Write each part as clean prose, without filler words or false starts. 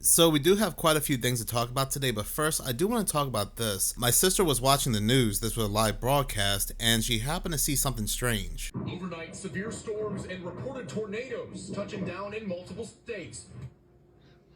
So we do have quite a few things to talk about today, but first I do want to talk about this. My sister was watching the news, this was a live broadcast, and she happened to see something strange. Overnight, severe storms and reported tornadoes touching down in multiple states.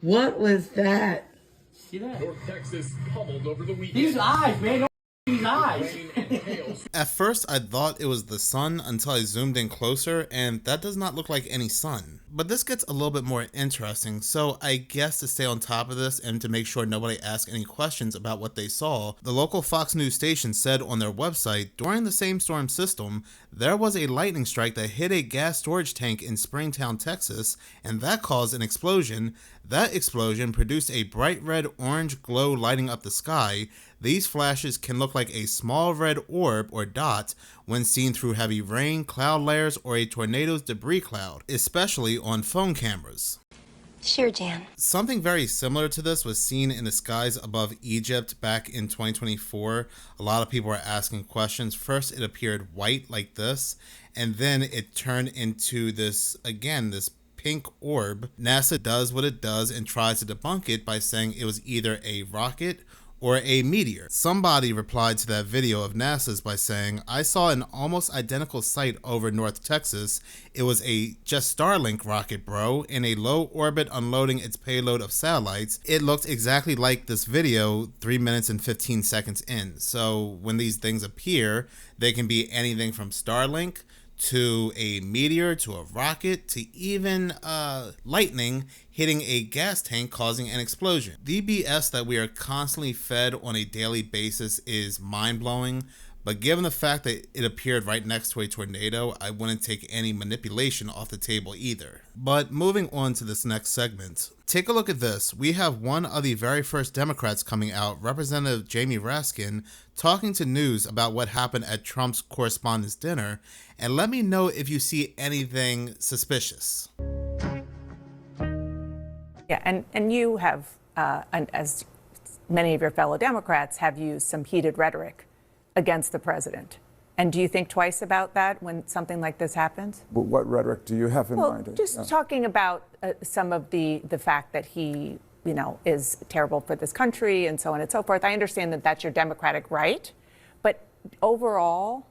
What was that? See that? North Texas pummeled over the weekend. These eyes, man. Don't these eyes. Rain and hail. At first I thought it was the sun until I zoomed in closer, and that does not look like any sun. But this gets a little bit more interesting, so I guess to stay on top of this and to make sure nobody asks any questions about what they saw, the local Fox News station said on their website, during the same storm system, there was a lightning strike that hit a gas storage tank in Springtown, Texas, and that caused an explosion. That explosion produced a bright red-orange glow lighting up the sky. These flashes can look like a small red orb or dot when seen through heavy rain, cloud layers, or a tornado's debris cloud, especially on phone cameras. Sure, Jan. Something very similar to this was seen in the skies above Egypt back in 2024. A lot of people were asking questions. First, it appeared white like this, and then it turned into this, again, this pink orb. NASA does what it does and tries to debunk it by saying it was either a rocket or a meteor. Somebody replied to that video of NASA's by saying, I saw an almost identical sight over North Texas. It was a just Starlink rocket, bro, in a low orbit unloading its payload of satellites. It looked exactly like this video 3 minutes and 15 seconds in. So when these things appear, they can be anything from Starlink to a meteor, to a rocket, to even lightning hitting a gas tank causing an explosion. The BS that we are constantly fed on a daily basis is mind-blowing, but given the fact that it appeared right next to a tornado, I wouldn't take any manipulation off the table either. But moving on to this next segment, take a look at this. We have one of the very first Democrats coming out, Representative Jamie Raskin, talking to news about what happened at Trump's correspondents' dinner, and let me know if you see anything suspicious. Yeah, and you have, and as many of your fellow Democrats, have used some heated rhetoric against the president. And do you think twice about that when something like this happens? What rhetoric do you have in mind? Just talking about some of the fact that he, is terrible for this country and so on and so forth. I understand that that's your Democratic right, but overall,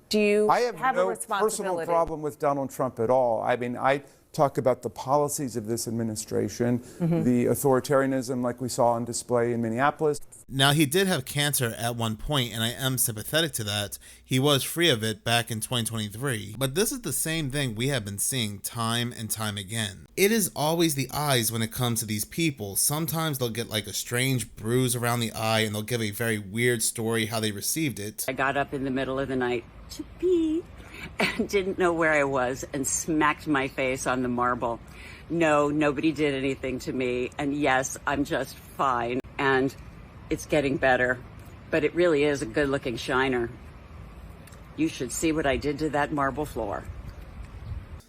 do you I have a no responsibility? personal problem with Donald Trump at all. I mean, I talk about the policies of this administration, the authoritarianism like we saw on display in Minneapolis. Now, he did have cancer at one point, and I am sympathetic to that. He was free of it back in 2023. But this is the same thing we have been seeing time and time again. It is always the eyes when it comes to these people. Sometimes they'll get like a strange bruise around the eye, and they'll give a very weird story how they received it. I got up in the middle of the night to pee and didn't know where I was and smacked my face on the marble. No, nobody did anything to me. And yes, I'm just fine. And it's getting better, but it really is a good-looking shiner. You should see what I did to that marble floor.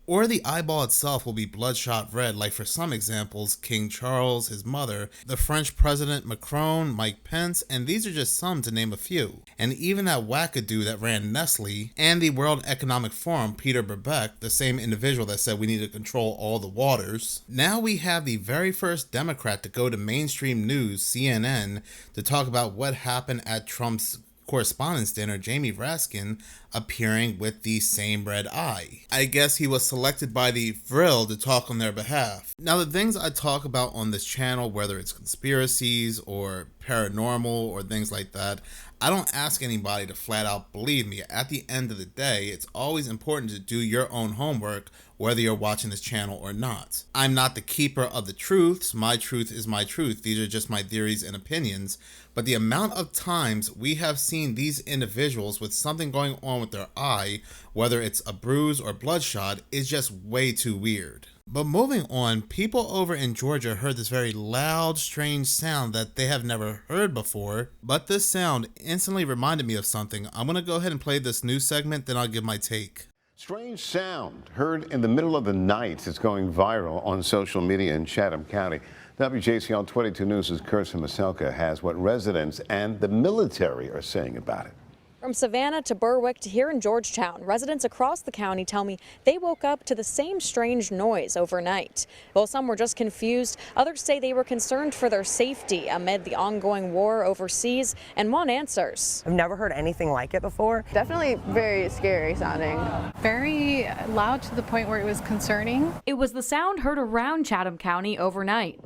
Or the eyeball itself will be bloodshot red, like for some examples, King Charles, his mother, the French President Macron, Mike Pence, and these are just some to name a few. And even that wackadoo that ran Nestle and the World Economic Forum, Peter Brabeck, the same individual that said we need to control all the waters. Now we have the very first Democrat to go to mainstream news, CNN, to talk about what happened at Trump's correspondence dinner, Jamie Raskin, appearing with the same red eye. I guess he was selected by the Vril to talk on their behalf. Now, the things I talk about on this channel, whether it's conspiracies or paranormal or things like that, I don't ask anybody to flat out believe me. At the end of the day, it's always important to do your own homework, whether you're watching this channel or not. I'm not the keeper of the truths. My truth is my truth. These are just my theories and opinions. But the amount of times we have seen these individuals with something going on with their eye, whether it's a bruise or bloodshot, is just way too weird. But moving on, people over in Georgia heard this very loud, strange sound that they have never heard before. But this sound instantly reminded me of something. I'm going to go ahead and play this news segment, then I'll give my take. Strange sound heard in the middle of the night. It's going viral on social media in Chatham County. WJCL 22 News' Kirsten Maselka has what residents and the military are saying about it. From Savannah to Berwick to here in Georgetown, residents across the county tell me they woke up to the same strange noise overnight. While some were just confused, others say they were concerned for their safety amid the ongoing war overseas and want answers. I've never heard anything like it before. Definitely very scary sounding. Very loud to the point where it was concerning. It was the sound heard around Chatham County overnight.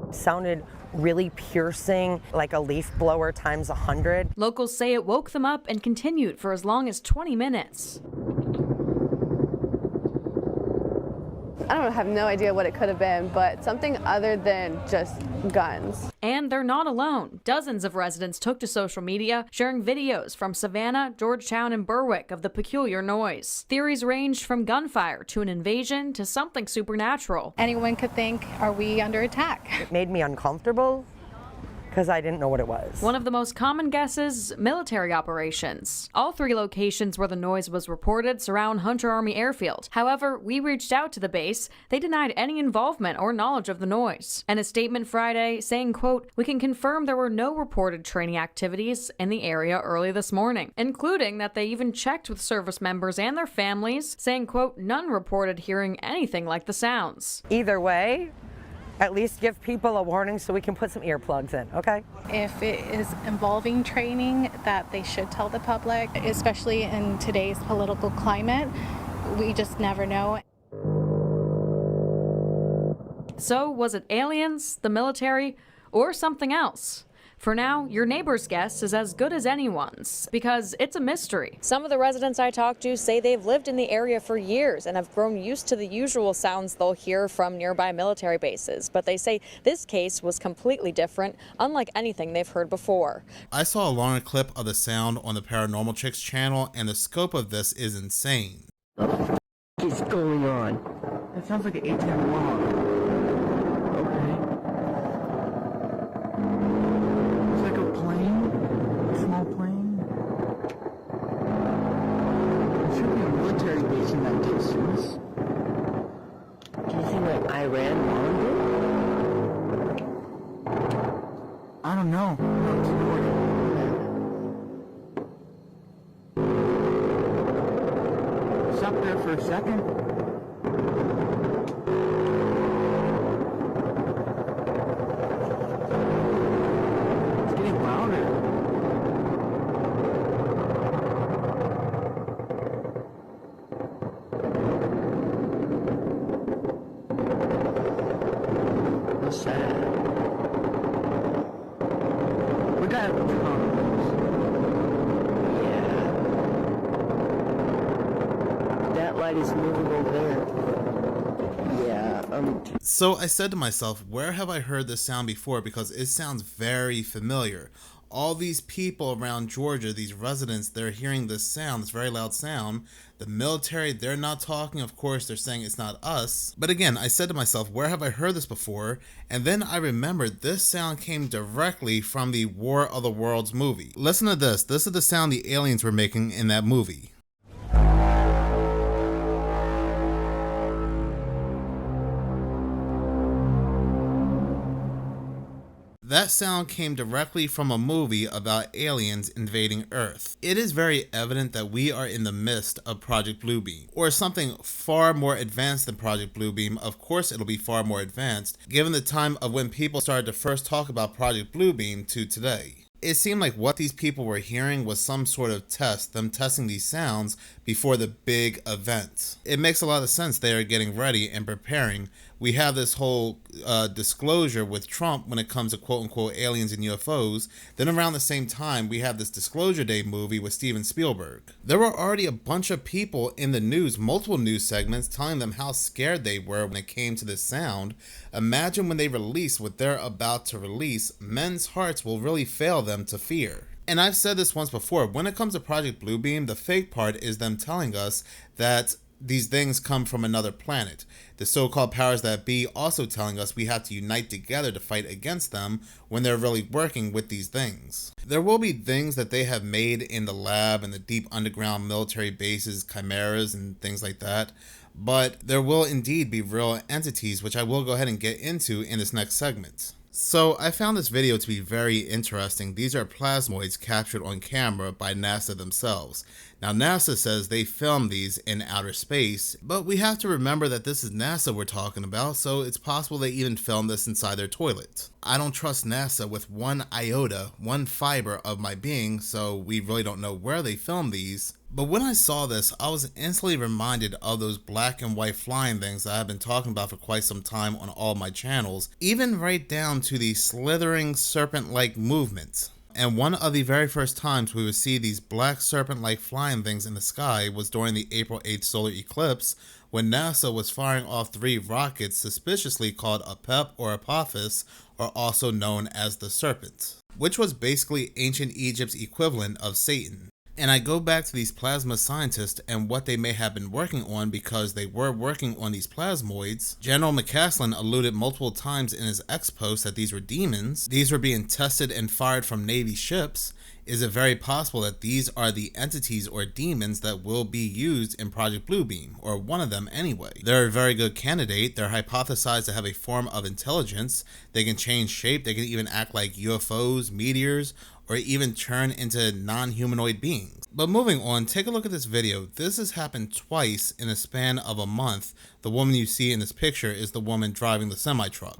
It sounded really piercing, like a leaf blower times 100. Locals say it woke them up and continued for as long as 20 minutes. I have no idea what it could have been, but something other than just guns. And they're not alone. Dozens of residents took to social media, sharing videos from Savannah, Georgetown, and Berwick of the peculiar noise. Theories ranged from gunfire to an invasion to something supernatural. Anyone could think, are we under attack? It made me uncomfortable because I didn't know what it was. One of the most common guesses, military operations. All 3 locations where the noise was reported surround Hunter Army Airfield. However, we reached out to the base. They denied any involvement or knowledge of the noise. And a statement Friday saying, quote, "We can confirm there were no reported training activities in the area early this morning," including that they even checked with service members and their families, saying, quote, "None reported hearing anything like the sounds." Either way, at least give people a warning so we can put some earplugs in, okay? If it is involving training, that they should tell the public, especially in today's political climate. We just never know. So was it aliens, the military, or something else? For now, your neighbor's guess is as good as anyone's, because it's a mystery. Some of the residents I talked to say they've lived in the area for years and have grown used to the usual sounds they'll hear from nearby military bases, but they say this case was completely different, unlike anything they've heard before. I saw a longer clip of the sound on the Paranormal Chicks channel, and the scope of this is insane. What is going on? That sounds like an ATM log. Okay. It's like a plane? A small plane? There should be a military base in that distance. Do you think like Iran bombed it? I don't know. Stop there for a second. It's getting louder. What's that? We got drums. Yeah. That light is moving over there. Yeah, So I said to myself, where have I heard this sound before? Because it sounds very familiar. All these people around Georgia, these residents, they're hearing this sound, this very loud sound. The military, they're not talking. Of course, they're saying it's not us. But again, I said to myself, where have I heard this before? And then I remembered this sound came directly from the War of the Worlds movie. Listen to this. This is the sound the aliens were making in that movie. That sound came directly from a movie about aliens invading Earth. It is very evident that we are in the midst of Project Bluebeam, or something far more advanced than Project Bluebeam. Of course it'll be far more advanced, given the time of when people started to first talk about Project Bluebeam to today. It seemed like what these people were hearing was some sort of test, them testing these sounds before the big event. It makes a lot of sense they are getting ready and preparing. We have this whole disclosure with Trump when it comes to quote-unquote aliens and UFOs. Then around the same time, we have this Disclosure Day movie with Steven Spielberg. There were already a bunch of people in the news, multiple news segments, telling them how scared they were when it came to this sound. Imagine when they release what they're about to release, men's hearts will really fail them to fear. And I've said this once before, when it comes to Project Bluebeam, the fake part is them telling us that these things come from another planet. The so-called powers that be also telling us we have to unite together to fight against them when they're really working with these things. There will be things that they have made in the lab and the deep underground military bases, chimeras and things like that, but there will indeed be real entities, which I will go ahead and get into in this next segment. So I found this video to be very interesting. These are plasmoids captured on camera by NASA themselves. Now NASA says they filmed these in outer space, but we have to remember that this is NASA we're talking about, so it's possible they even filmed this inside their toilet. I don't trust NASA with one iota, one fiber of my being, so we really don't know where they filmed these. But when I saw this, I was instantly reminded of those black and white flying things that I've been talking about for quite some time on all my channels, even right down to the slithering serpent-like movements. And one of the very first times we would see these black serpent-like flying things in the sky was during the April 8th solar eclipse, when NASA was firing off 3 rockets suspiciously called Apep or Apophis, or also known as the Serpent, which was basically ancient Egypt's equivalent of Satan. And I go back to these plasma scientists and what they may have been working on, because they were working on these plasmoids. General McCaslin alluded multiple times in his ex-post that these were demons. These were being tested and fired from Navy ships. Is it very possible that these are the entities or demons that will be used in Project Bluebeam, or one of them anyway? They're a very good candidate. They're hypothesized to have a form of intelligence. They can change shape. They can even act like UFOs, meteors, or even turn into non-humanoid beings. But moving on, take a look at this video. This has happened twice in a span of a month. The woman you see in this picture is the woman driving the semi-truck.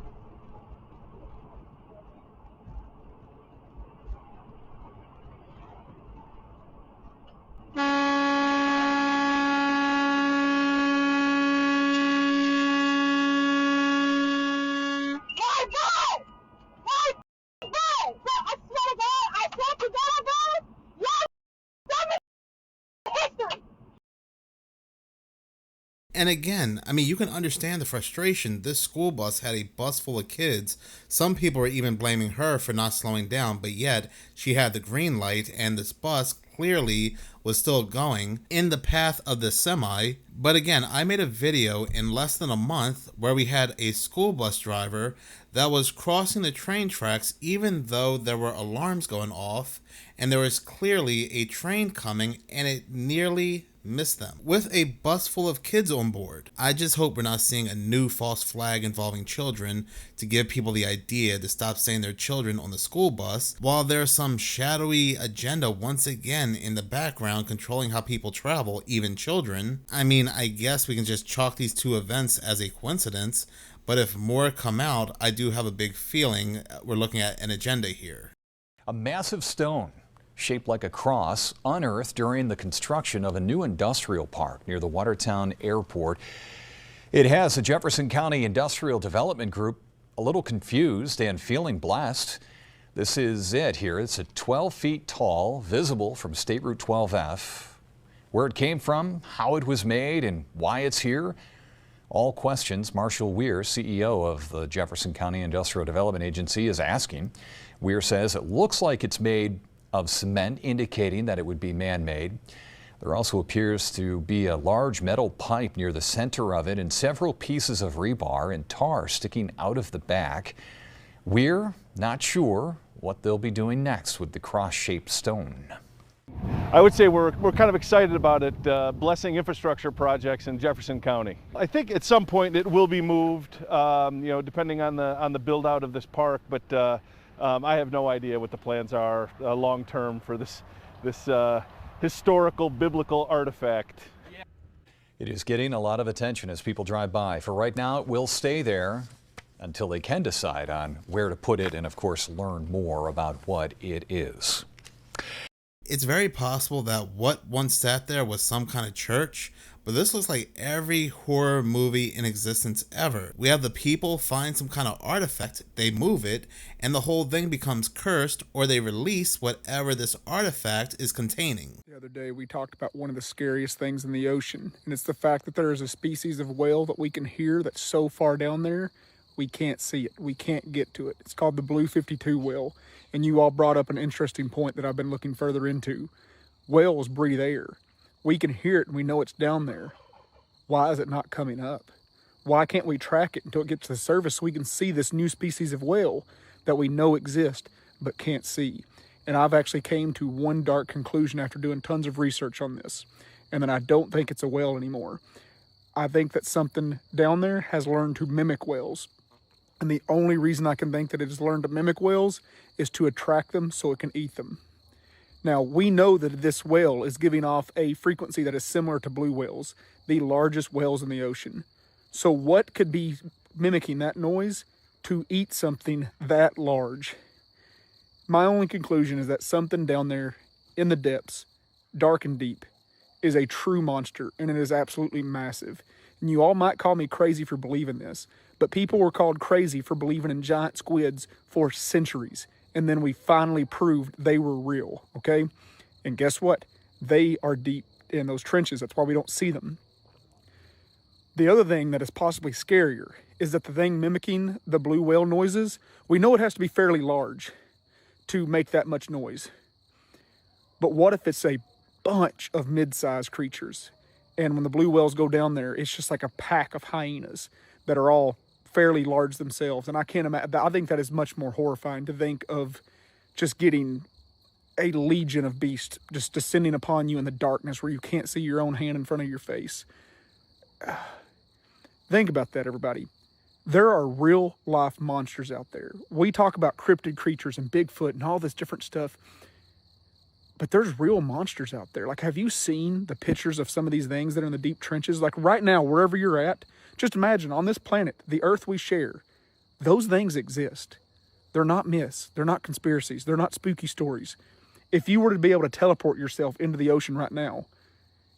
And again, I mean, you can understand the frustration. This school bus had a bus full of kids. Some people are even blaming her for not slowing down, but yet she had the green light and this bus clearly was still going in the path of the semi. But again, I made a video in less than a month where we had a school bus driver that was crossing the train tracks even though there were alarms going off and there was clearly a train coming, and it nearly missed them with a bus full of kids on board. I just hope we're not seeing a new false flag involving children to give people the idea to stop saying they're children on the school bus, while there's some shadowy agenda once again in the background controlling how people travel, even children. I mean, I guess we can just chalk these two events as a coincidence, but if more come out, I do have a big feeling we're looking at an agenda here. A massive stone shaped like a cross, unearthed during the construction of a new industrial park near the Watertown Airport. It has the Jefferson County Industrial Development Group a little confused and feeling blessed. This is it here. It's a 12 feet tall, visible from State Route 12F. Where it came from, how it was made, and why it's here. All questions Marshall Weir, CEO of the Jefferson County Industrial Development Agency, is asking. Weir says it looks like it's made of cement, indicating that it would be man-made. There also appears to be a large metal pipe near the center of it and several pieces of rebar and tar sticking out of the back. We're not sure what they'll be doing next with the cross-shaped stone. I would say we're kind of excited about it, blessing infrastructure projects in Jefferson County. I think at some point it will be moved, depending on the build out of this park, but I have no idea what the plans are long term for this historical biblical artifact. It is getting a lot of attention as people drive by. For right now, it will stay there until they can decide on where to put it and, of course, learn more about what it is. It's very possible that what once sat there was some kind of church, but this looks like every horror movie in existence ever. We have the people find some kind of artifact, they move it, and the whole thing becomes cursed, or they release whatever this artifact is containing. The other day we talked about one of the scariest things in the ocean, and it's the fact that there is a species of whale that we can hear that's so far down there, we can't see it, we can't get to it. It's called the Blue 52 whale, and you all brought up an interesting point that I've been looking further into. Whales breathe air. We can hear it and we know it's down there. Why is it not coming up? Why can't we track it until it gets to the surface so we can see this new species of whale that we know exists but can't see? And I've actually came to one dark conclusion after doing tons of research on this, and then I don't think it's a whale anymore. I think that something down there has learned to mimic whales. And the only reason I can think that it has learned to mimic whales is to attract them so it can eat them. Now, we know that this whale is giving off a frequency that is similar to blue whales, the largest whales in the ocean. So what could be mimicking that noise to eat something that large? My only conclusion is that something down there in the depths, dark and deep, is a true monster, and it is absolutely massive. And you all might call me crazy for believing this, but people were called crazy for believing in giant squids for centuries. And then we finally proved they were real, okay? And guess what? They are deep in those trenches. That's why we don't see them. The other thing that is possibly scarier is that the thing mimicking the blue whale noises, we know it has to be fairly large to make that much noise. But what if it's a bunch of mid-sized creatures? And when the blue whales go down there, it's just like a pack of hyenas that are all fairly large themselves. And I can't imagine, I think that is much more horrifying to think of just getting a legion of beasts just descending upon you in the darkness where you can't see your own hand in front of your face. Think about that, everybody. There are real life monsters out there. We talk about cryptid creatures and Bigfoot and all this different stuff, but there's real monsters out there. Like, have you seen the pictures of some of these things that are in the deep trenches? Like right now, wherever you're at, just imagine on this planet, the earth we share, those things exist. They're not myths. They're not conspiracies. They're not spooky stories. If you were to be able to teleport yourself into the ocean right now,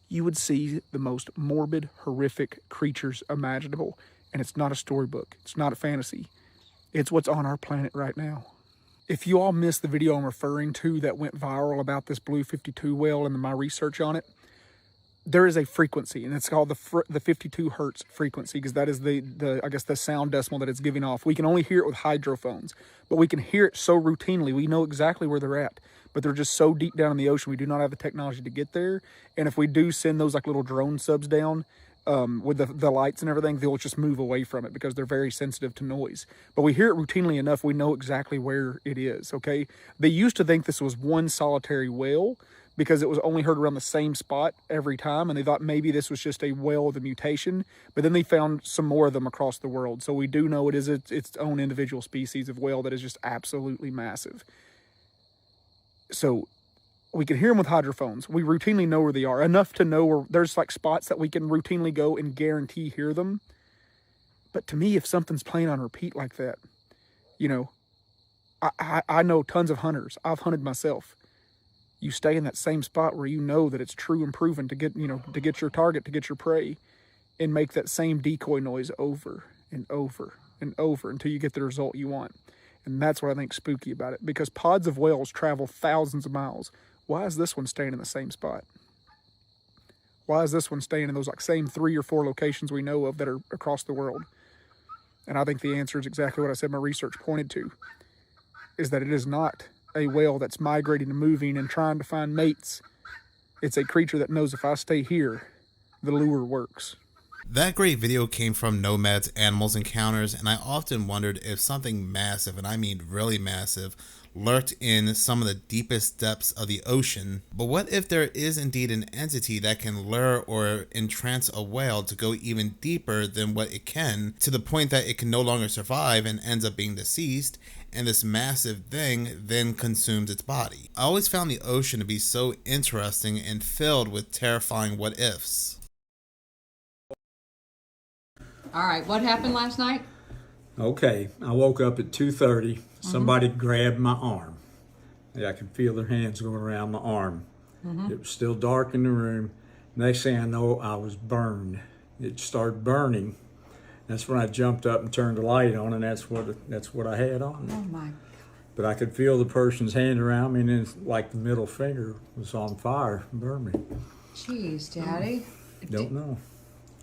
you would see the most morbid, horrific creatures imaginable. And it's not a storybook. It's not a fantasy. It's what's on our planet right now. If you all missed the video I'm referring to that went viral about this blue 52 whale and my research on it, there is a frequency, and it's called the 52 hertz frequency, because that is I guess the sound decimal that it's giving off. We can only hear it with hydrophones, but we can hear it so routinely. We know exactly where they're at, but they're just so deep down in the ocean. We do not have the technology to get there. And if we do send those like little drone subs down with the lights and everything, they'll just move away from it because they're very sensitive to noise. But we hear it routinely enough, we know exactly where it is, okay? They used to think this was one solitary whale, because it was only heard around the same spot every time, and they thought maybe this was just a whale with a mutation, but then they found some more of them across the world. So we do know it is its own individual species of whale that is just absolutely massive. So we can hear them with hydrophones. We routinely know where they are, enough to know where there's like spots that we can routinely go and guarantee hear them. But to me, if something's playing on repeat like that, you know, I know tons of hunters. I've hunted myself. You stay in that same spot where you know that it's true and proven to get, to get your target, to get your prey, and make that same decoy noise over and over and over until you get the result you want. And that's what I think spooky about it, because pods of whales travel thousands of miles. Why is this one staying in the same spot? Why is this one staying in those like same 3 or 4 locations we know of that are across the world? And I think the answer is exactly what I said my research pointed to, is that it is not a whale that's migrating and moving and trying to find mates. It's a creature that knows if I stay here, the lure works. That great video came from Nomad's Animals Encounters, and I often wondered if something massive, and I mean really massive, lurked in some of the deepest depths of the ocean. But what if there is indeed an entity that can lure or entrance a whale to go even deeper than what it can, to the point that it can no longer survive and ends up being deceased, and this massive thing then consumes its body? I always found the ocean to be so interesting and filled with terrifying what ifs. All right, what happened last night? Okay, I woke up at 2:30. Somebody grabbed my arm. I could feel their hands going around my arm. It was still dark in the room. Next thing I know, I was burned. It started burning. That's when I jumped up and turned the light on, and that's what I had on. Oh my God. But I could feel the person's hand around me, and then like the middle finger was on fire, burned me. Jeez, Daddy. Don't know.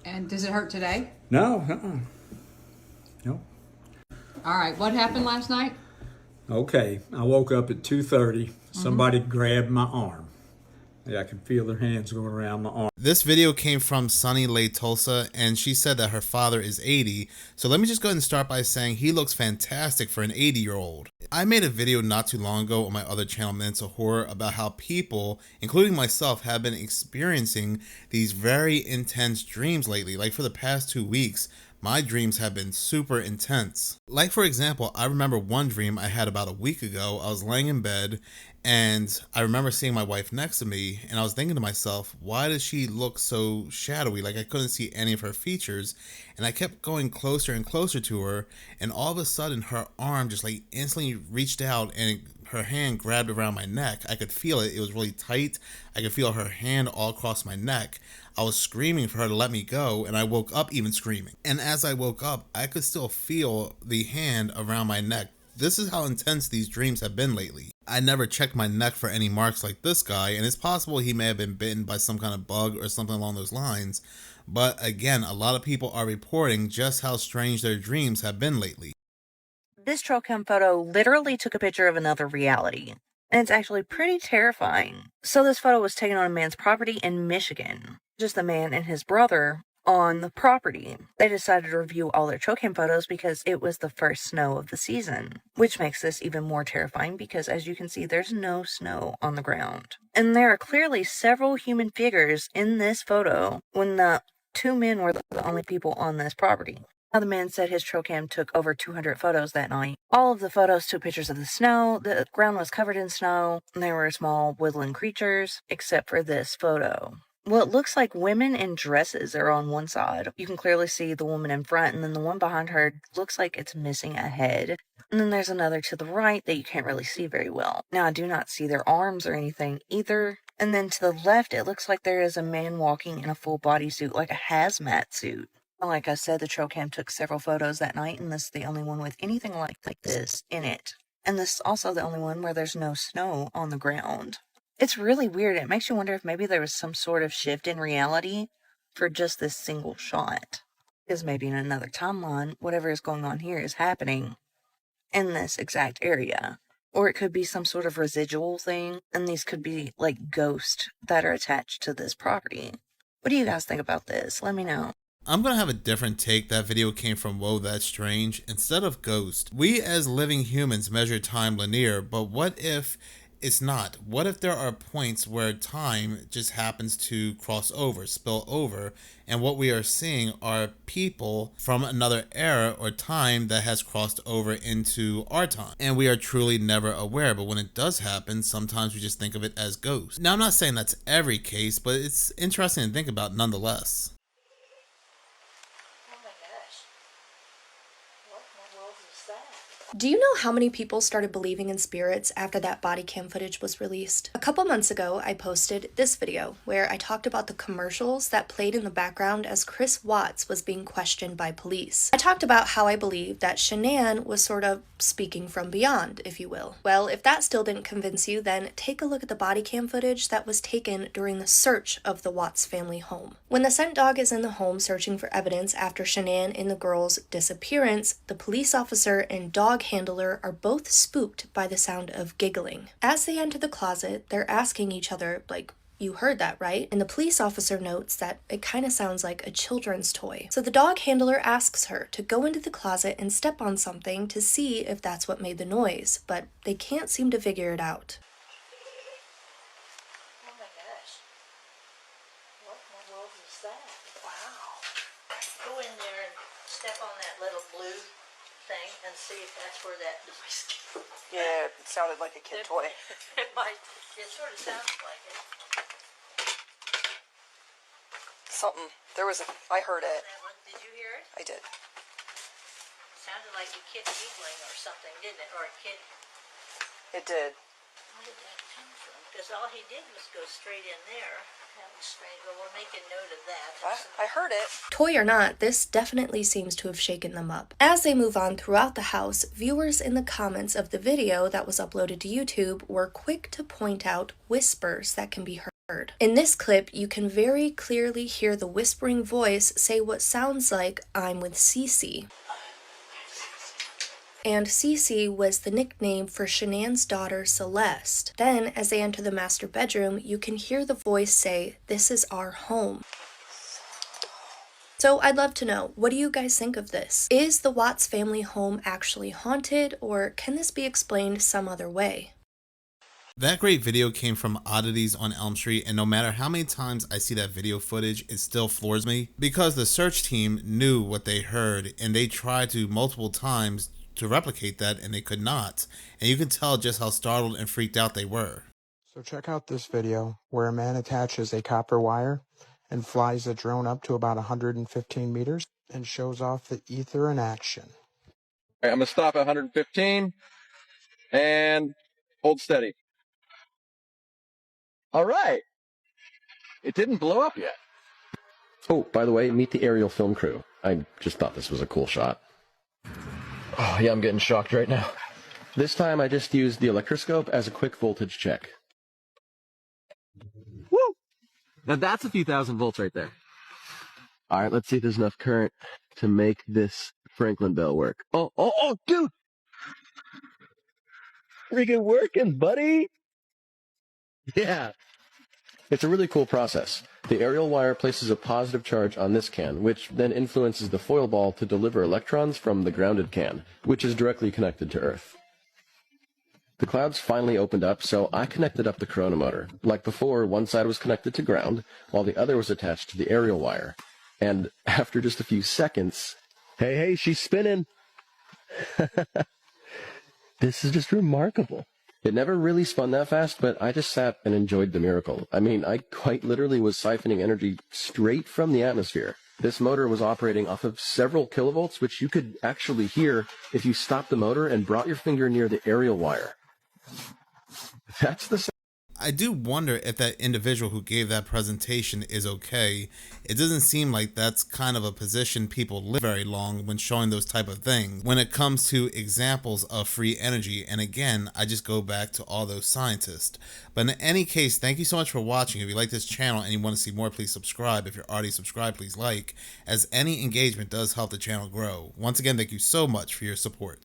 And does it hurt today? No, no. All right, what happened last night? Okay, I woke up at 2:30. Somebody grabbed my arm. I could feel their hands going around my arm. This video came from Sunny Lay Tulsa, and she said that her father is 80. So let me just go ahead and start by saying he looks fantastic for an 80-year-old. I made a video not too long ago on my other channel, Mental Horror, about how people, including myself, have been experiencing these very intense dreams lately. Like for the past 2 weeks, My dreams have been super intense. Like for example, I remember one dream I had about a week ago. I was laying in bed and I remember seeing my wife next to me and I was thinking to myself, why does she look so shadowy? Like I couldn't see any of her features, and I kept going closer and closer to her, and all of a sudden her arm just like instantly reached out and her hand grabbed around my neck. I could feel it. It was really tight. I could feel her hand all across my neck. I was screaming for her to let me go, and I woke up even screaming. And as I woke up, I could still feel the hand around my neck. This is how intense these dreams have been lately. I never checked my neck for any marks like this guy, and it's possible he may have been bitten by some kind of bug or something along those lines. But again, a lot of people are reporting just how strange their dreams have been lately. This trail cam photo literally took a picture of another reality, and it's actually pretty terrifying. So this photo was taken on a man's property in Michigan. Just the man and his brother on the property. They decided to review all their trail cam photos because it was the first snow of the season, which makes this even more terrifying because as you can see, there's no snow on the ground. And there are clearly several human figures in this photo when the two men were the only people on this property. Now, the man said his trail cam took over 200 photos that night. All of the photos took pictures of the snow. The ground was covered in snow, and there were small woodland creatures, except for this photo. Well, it looks like women in dresses are on one side. You can clearly see the woman in front, and then the one behind her looks like it's missing a head. And then there's another to the right that you can't really see very well. Now, I do not see their arms or anything either. And then to the left, it looks like there is a man walking in a full bodysuit, like a hazmat suit. Like I said, the trail cam took several photos that night, and this is the only one with anything like this in it. And this is also the only one where there's no snow on the ground. It's really weird. It makes you wonder if maybe there was some sort of shift in reality for just this single shot. Because maybe in another timeline, whatever is going on here is happening in this exact area. Or it could be some sort of residual thing, and these could be like ghosts that are attached to this property. What do you guys think about this? Let me know. I'm going to have a different take. That video came from Whoa, That's Strange. Instead of ghost, we as living humans measure time linear, but what if it's not? What if there are points where time just happens to cross over, spill over, and what we are seeing are people from another era or time that has crossed over into our time, and we are truly never aware, but when it does happen, sometimes we just think of it as ghosts. Now, I'm not saying that's every case, but it's interesting to think about nonetheless. Do you know how many people started believing in spirits after that body cam footage was released? A couple months ago, I posted this video where I talked about the commercials that played in the background as Chris Watts was being questioned by police. I talked about how I believe that Shanann was sort of speaking from beyond, if you will. Well, if that still didn't convince you, then take a look at the body cam footage that was taken during the search of the Watts family home. When the scent dog is in the home searching for evidence after Shanann and the girl's disappearance, the police officer and dog handler are both spooked by the sound of giggling. As they enter the closet, they're asking each other, like, "You heard that, right?" And the police officer notes that it kind of sounds like a children's toy. So the dog handler asks her to go into the closet and step on something to see if that's what made the noise, but they can't seem to figure it out. Oh my gosh. What in the world is that? Wow. Go in there and step on that little blue thing and see if that's where that noise came. Yeah, it sounded like a kid toy. It sort of sounds like it. Something. I heard it. Did you hear it? I did. Sounded like a kid giggling or something, didn't it? Or a kid. It did. Where did that come from? Because all he did was go straight in there. That was strange. Well, we'll make a note of that. I heard it. Toy or not, this definitely seems to have shaken them up. As they move on throughout the house, viewers in the comments of the video that was uploaded to YouTube were quick to point out whispers that can be heard. In this clip, you can very clearly hear the whispering voice say what sounds like, "I'm with Cece." And Cece was the nickname for Shanann's daughter, Celeste. Then, as they enter the master bedroom, you can hear the voice say, "This is our home." So I'd love to know, what do you guys think of this? Is the Watts family home actually haunted, or can this be explained some other way? That great video came from Oddities on Elm Street, and no matter how many times I see that video footage, it still floors me because the search team knew what they heard and they tried to multiple times to replicate that and they could not. And you can tell just how startled and freaked out they were. So check out this video where a man attaches a copper wire and flies a drone up to about 115 meters and shows off the ether in action. All right, I'm going to stop at 115 and hold steady. All right. It didn't blow up yet. Oh, by the way, meet the aerial film crew. I just thought this was a cool shot. Oh, yeah, I'm getting shocked right now. This time I just used the electroscope as a quick voltage check. Woo! Now that's a few thousand volts right there. All right, let's see if there's enough current to make this Franklin bell work. Oh, dude! Freaking working, buddy! Yeah. It's a really cool process. The aerial wire places a positive charge on this can, which then influences the foil ball to deliver electrons from the grounded can, which is directly connected to Earth. The clouds finally opened up, so I connected up the corona motor. Like before, one side was connected to ground, while the other was attached to the aerial wire. And after just a few seconds, hey, she's spinning! This is just remarkable. It never really spun that fast, but I just sat and enjoyed the miracle. I mean, I quite literally was siphoning energy straight from the atmosphere. This motor was operating off of several kilovolts, which you could actually hear if you stopped the motor and brought your finger near the aerial wire. That's the I do wonder if that individual who gave that presentation is okay. It doesn't seem like that's kind of a position people live very long when showing those type of things when it comes to examples of free energy. And again, I just go back to all those scientists. But in any case, thank you so much for watching. If you like this channel and you want to see more, please subscribe. If you're already subscribed, please like, as any engagement does help the channel grow. Once again, thank you so much for your support.